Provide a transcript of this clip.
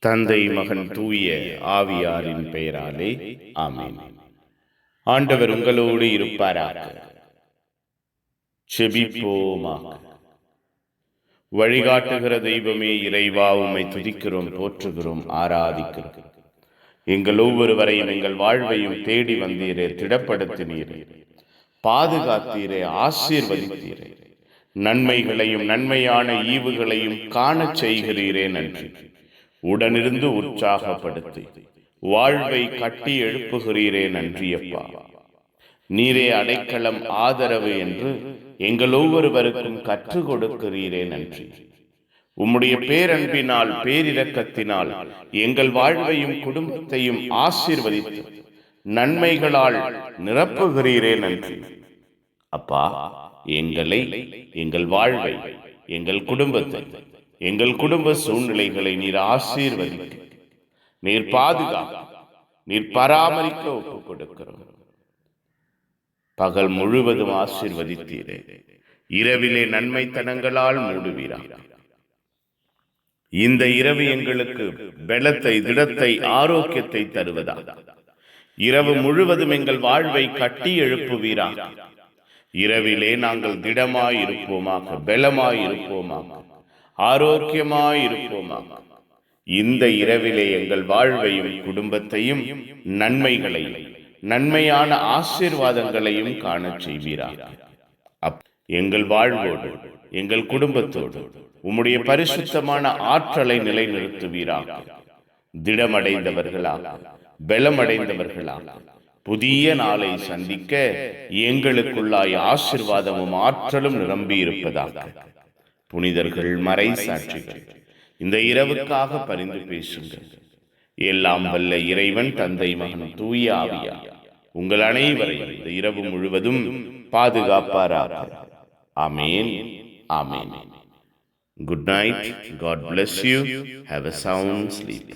தந்தை, மகன், தூய ஆவியாரின் பெயராலே ஆமென். ஆண்டவர் உங்களோடு இருப்பாராக. செபிப்போமாக. வழிகாட்டுகிற தெய்வமே, இறைவா, உம்மை துதிக்கிறோம், போற்றுகிறோம், ஆராதிக்கிறோம். எங்கள் ஒவ்வொருவரையும் எங்கள் வாழ்வையும் தேடி வந்தீரே, திடப்படுத்தினீரே, பாதுகாத்தீரே, ஆசீர்வதித்தீரே. நன்மைகளையும் நன்மையான ஈவுகளையும் காணச் செய்கிறீரே, நன்றி. உடனிருந்து உற்சாகப்படுத்தி வாழ்வை கட்டி எழுப்புகிறீரே, நன்றியப்பா. நீரே அடைக்கலம், ஆதரவு என்று எங்கள் ஒவ்வொருவருக்கும் கற்றுக் கொடுக்கிறீரே, நன்றி. உம்முடைய பேரன்பினால், பேரிரக்கத்தினால் எங்கள் வாழ்வையும் குடும்பத்தையும் ஆசீர்வதித்து நன்மைகளால் நிரப்புகிறீரே, நன்றி. அப்பா, எங்களை, எங்கள் வாழ்வை, எங்கள் குடும்பத்தை, எங்கள் குடும்ப சூழ்நிலைகளை நீர் ஆசீர்வதிக்க, நீர் பாதுகாக்க, நீர் பராமரிக்க ஒப்புக் கொடுக்கிறோம். பகல் முழுவதும் ஆசீர்வதித்தீரே, இரவிலே நன்மைத்தனங்களால் மூடுவீரா. இந்த இரவு எங்களுக்கு பலத்தை, திடத்தை, ஆரோக்கியத்தை தருவதா. இரவு முழுவதும் எங்கள் வாழ்வை கட்டி எழுப்புவீரா. இரவிலே நாங்கள் திடமாயிருப்போமாக, பலமாயிருப்போமாக, ஆரோக்கியமாயிருப்போமாக. இந்த இரவிலே எங்கள் வாழ்வையும் குடும்பத்தையும் நன்மைகளையும் நன்மையான ஆசீர்வாதங்களையும் காணச் செய்வீராக. எங்கள் வாழ்வோடு, எங்கள் குடும்பத்தோடு உம்முடைய பரிசுத்தமான ஆற்றலை நிலைநிறுத்துவீராக. திடமடைந்தவர்களாக, பலமடைந்தவர்களாக புதிய நாளை சந்திக்க எங்களுக்குள்ளாய் ஆசீர்வாதமும் ஆற்றலும் நிரம்பி இருப்பதாக. புனிதர்கள், மறை சாட்சிகள், இந்த இரவுக்காக பரிந்து பேசுங்கள். எல்லாம் வல்ல இறைவன், தந்தை, மகன், தூய ஆவியா உங்கள் அனைவரையும் இந்த இரவு முழுவதும் பாதுகாப்பாராக. ஆமென். ஆமென். Good night. God bless you. Have a sound sleep.